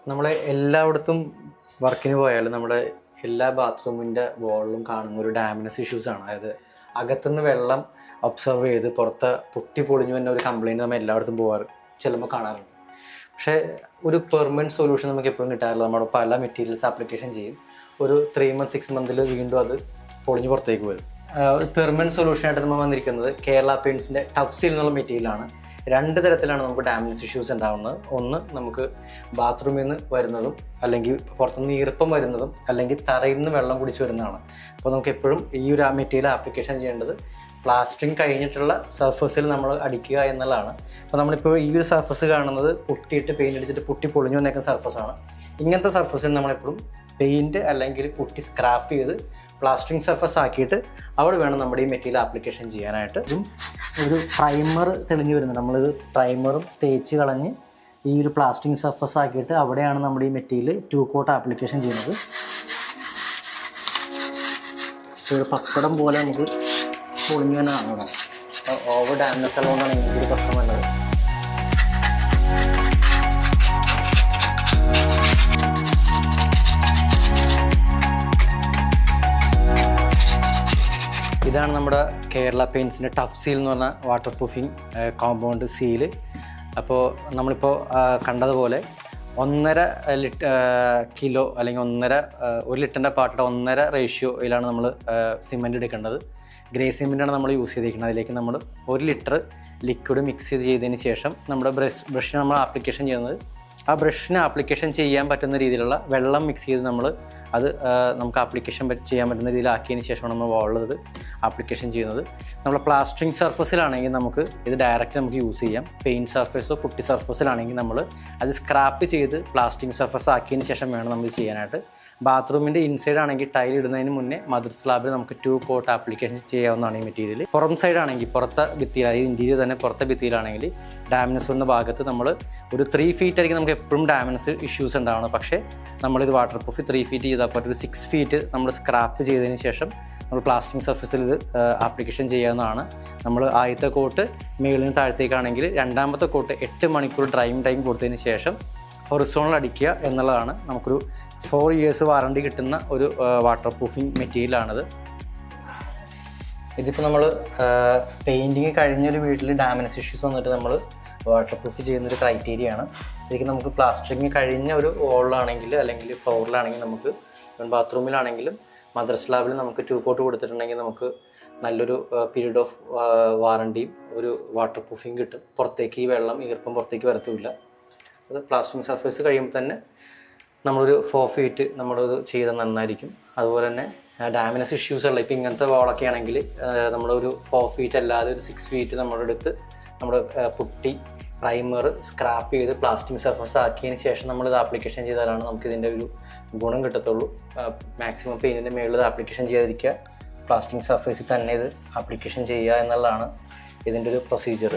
നമ്മളെ എല്ലായിടത്തും വർക്കിന് പോയാലും നമ്മുടെ എല്ലാ ബാത്റൂമിൻ്റെ വാളിലും കാണുന്ന ഒരു ഡാമിനസ് ഇഷ്യൂസാണ്. അതായത് അകത്തുനിന്ന് വെള്ളം ഒബ്സർവ് ചെയ്ത് പുറത്ത് പൊട്ടി പൊളിഞ്ഞു തന്നെ ഒരു കംപ്ലയിൻറ്റ് നമ്മൾ എല്ലായിടത്തും ചിലപ്പോൾ കാണാറുണ്ട്. പക്ഷേ ഒരു പെർമനൻറ്റ് സൊല്യൂഷൻ നമുക്ക് എപ്പോഴും കിട്ടാറില്ല. നമ്മുടെ പല മെറ്റീരിയൽസ് ആപ്ലിക്കേഷൻ ചെയ്യും, ഒരു 3 months 6 months വീണ്ടും അത് പൊളിഞ്ഞ് പുറത്തേക്ക് വരും. ഒരു പെർമനൻറ്റ് സൊല്യൂഷനായിട്ട് നമ്മൾ വന്നിരിക്കുന്നത് കേരള പെയിൻറ്റ്സിൻ്റെ ടഫ് സീൽ എന്നുള്ള മെറ്റീരിയലാണ്. 2 തരത്തിലാണ് നമുക്ക് ഡാമേജ് ഇഷ്യൂസ് ഉണ്ടാകുന്നത്. ഒന്ന് നമുക്ക് ബാത്റൂമിൽ നിന്ന് വരുന്നതും, അല്ലെങ്കിൽ പുറത്തുനിന്ന് ഈർപ്പം വരുന്നതും, അല്ലെങ്കിൽ തറയിൽ നിന്ന് വെള്ളം കുടിച്ച് വരുന്നതാണ്. അപ്പോൾ നമുക്ക് എപ്പോഴും ഈ ഒരു മെറ്റീരിയൽ ആപ്ലിക്കേഷൻ ചെയ്യേണ്ടത് പ്ലാസ്റ്ററിങ് കഴിഞ്ഞിട്ടുള്ള സർഫസിൽ നമ്മൾ അടിക്കുക എന്നുള്ളതാണ്. അപ്പോൾ നമ്മളിപ്പോൾ ഈ ഒരു സർഫസ് കാണുന്നത് പൊട്ടിയിട്ട് പെയിൻറ്റ് അടിച്ചിട്ട് പൊട്ടി പൊളിഞ്ഞു വന്നേക്കുന്ന സർഫസാണ്. ഇങ്ങനത്തെ സർഫസിൽ നമ്മളെപ്പോഴും പെയിൻറ്റ് അല്ലെങ്കിൽ പൊട്ടി സ്ക്രാപ്പ് ചെയ്ത് പ്ലാസ്റ്ററിങ് സർഫസ് ആക്കിയിട്ട് അവിടെ വേണം നമ്മുടെ ഈ മെറ്റീരിയൽ ആപ്ലിക്കേഷൻ ചെയ്യാനായിട്ട്. ഒരു പ്രൈമർ തെളിഞ്ഞു വരുന്നത്, നമ്മളിത് പ്രൈമറും തേച്ച് കളഞ്ഞ് ഈ ഒരു പ്ലാസ്റ്ററിങ് സർഫസ് ആക്കിയിട്ട് അവിടെയാണ് നമ്മുടെ ഈ മെറ്റീരിയൽ 2 coat ആപ്ലിക്കേഷൻ ചെയ്യുന്നത്. ഒരു പപ്പടം പോലെ നമുക്ക് പൊളിഞ്ഞു തന്നെ കാണണം. ഓവർ ഡാമേജ് ഉള്ളതുകൊണ്ടാണ് എനിക്കൊരു പ്രശ്നം വന്നത്. ഇതാണ് നമ്മുടെ കേരള പെയിൻറ്റ്സിൻ്റെ ടഫ് സീൽ എന്ന് പറഞ്ഞ വാട്ടർ പ്രൂഫിങ് കോമ്പൗണ്ട് സീല്. അപ്പോൾ നമ്മളിപ്പോൾ കണ്ടതുപോലെ 1.5 കിലോ അല്ലെങ്കിൽ 1 ലിറ്ററിൻ്റെ പാർട്ടിയുടെ 1.5 റേഷ്യോയിലാണ് നമ്മൾ സിമെൻറ്റ് എടുക്കേണ്ടത്. ഗ്രേ സിമെൻറ്റാണ് നമ്മൾ യൂസ് ചെയ്തിരിക്കുന്നത്. അതിലേക്ക് നമ്മൾ 1 ലിറ്റർ ലിക്വിഡ് മിക്സ് ചെയ്തതിന് ശേഷം നമ്മുടെ ബ്രഷിന് നമ്മൾ ആപ്ലിക്കേഷൻ ചെയ്യുന്നത്, ആ ബ്രഷിന് ആപ്ലിക്കേഷൻ ചെയ്യാൻ പറ്റുന്ന രീതിയിലുള്ള വെള്ളം മിക്സ് ചെയ്ത് അത് നമുക്ക് ആപ്ലിക്കേഷൻ ചെയ്യാൻ പറ്റുന്ന രീതിയിലാക്കിയതിന് ശേഷമാണ് നമ്മൾ വാളിൽ ആപ്ലിക്കേഷൻ ചെയ്യുന്നത്. നമ്മൾ പ്ലാസ്റ്ററിങ് സർഫസിലാണെങ്കിൽ നമുക്ക് ഇത് ഡയറക്റ്റ് നമുക്ക് യൂസ് ചെയ്യാം. പെയിൻറ്റ് സർഫസോ പുട്ടി സർഫസിലാണെങ്കിൽ നമ്മൾ അത് സ്ക്രാപ്പ് ചെയ്ത് പ്ലാസ്റ്ററിങ് സർഫസ് ആക്കിയതിന് ശേഷം വേണം നമ്മൾ ചെയ്യാനായിട്ട്. ബാത്റൂമിൻ്റെ ഇൻസൈഡ് ആണെങ്കിൽ ടൈൽ ഇടുന്നതിന് മുന്നേ മദർ സ്ലാബിൽ നമുക്ക് 2 coat ആപ്ലിക്കേഷൻ ചെയ്യാവുന്നതാണ് ഈ മെറ്റീരിയൽ. പുറം സൈഡ് ആണെങ്കിൽ പുറത്തെ ഭിത്തിയിൽ, അതായത് ഇന്റീരിയർ തന്നെ പുറത്തെ ഭിത്തിയിലാണെങ്കിൽ ഡാമിനസ് വന്ന ഭാഗത്ത് നമ്മൾ ഒരു 3 feet ആയിരിക്കും നമുക്ക് എപ്പോഴും ഡാമിനസ് ഇഷ്യൂസ് ഉണ്ടാവുന്നത്. പക്ഷേ നമ്മളിത് വാട്ടർ പ്രൂഫ് 3 feet ചെയ്താൽ പോയിട്ട് ഒരു 6 feet നമ്മൾ സ്ക്രാപ്പ് ചെയ്തതിന് ശേഷം നമ്മൾ പ്ലാസ്റ്റിക് സർഫസിൽ ഇത് ആപ്ലിക്കേഷൻ ചെയ്യാവുന്നതാണ്. നമ്മൾ ആദ്യത്തെ കോട്ട് മുകളിൽ നിന്ന് താഴത്തേക്കാണെങ്കിൽ, രണ്ടാമത്തെ കോട്ട് 8 മണിക്കൂർ ഡ്രൈവിംഗ് ടൈം കൊടുത്തതിന് ശേഷം ഹൊറിസോണൽ അടിക്കുക എന്നുള്ളതാണ്. നമുക്കൊരു 4 years വാറണ്ടി കിട്ടുന്ന ഒരു വാട്ടർ പ്രൂഫിങ് മെറ്റീരിയലാണിത്. ഇതിപ്പോൾ നമ്മൾ പെയിൻറ്റിങ് കഴിഞ്ഞൊരു വീട്ടിൽ ഡാമേജ് ഇഷ്യൂസ് വന്നിട്ട് നമ്മൾ വാട്ടർ പ്രൂഫ് ചെയ്യുന്നൊരു ക്രൈറ്റീരിയയാണ്. ശരിക്കും നമുക്ക് പ്ലാസ്റ്ററിങ് കഴിഞ്ഞ ഒരു വോളിലാണെങ്കിൽ അല്ലെങ്കിൽ ഫ്ലോറിലാണെങ്കിൽ, നമുക്ക് ബാത്റൂമിലാണെങ്കിലും മദർ സ്ലാബിൽ നമുക്ക് 2 coat കൊടുത്തിട്ടുണ്ടെങ്കിൽ നമുക്ക് നല്ലൊരു പീരീഡ് ഓഫ് വാറണ്ടിയും ഒരു വാട്ടർ പ്രൂഫിങ് കിട്ടും. പുറത്തേക്ക് ഈ വെള്ളം ഈർപ്പം പുറത്തേക്ക് വരത്തുമില്ല. അത് പ്ലാസ്റ്ററിങ് സർഫേസ് കഴിയുമ്പോൾ തന്നെ നമ്മളൊരു 4 feet നമ്മളത് ചെയ്താൽ നന്നായിരിക്കും. അതുപോലെ തന്നെ ഡാമേജ് ഇഷ്യൂസ് ഉള്ള ഇപ്പോൾ ഇങ്ങനത്തെ വാളൊക്കെ ആണെങ്കിൽ നമ്മളൊരു 4 feet അല്ലാതെ ഒരു 6 feet നമ്മുടെ അടുത്ത് നമ്മുടെ പുട്ടി പ്രൈമർ സ്ക്രാപ്പ് ചെയ്ത് പ്ലാസ്റ്റിക് സർഫസ് ആക്കിയതിന് ശേഷം നമ്മളിത് ആപ്ലിക്കേഷൻ ചെയ്താലാണ് നമുക്കിതിൻ്റെ ഒരു ഗുണം കിട്ടത്തുള്ളൂ. മാക്സിമം പെയിൻറ്റിൻ്റെ മുകളിൽ ഇത് ആപ്ലിക്കേഷൻ ചെയ്യാതിരിക്കുക, പ്ലാസ്റ്റിക് സർഫേസിൽ തന്നെ ഇത് ആപ്ലിക്കേഷൻ ചെയ്യുക എന്നുള്ളതാണ് ഇതിൻ്റെ ഒരു പ്രൊസീജിയർ.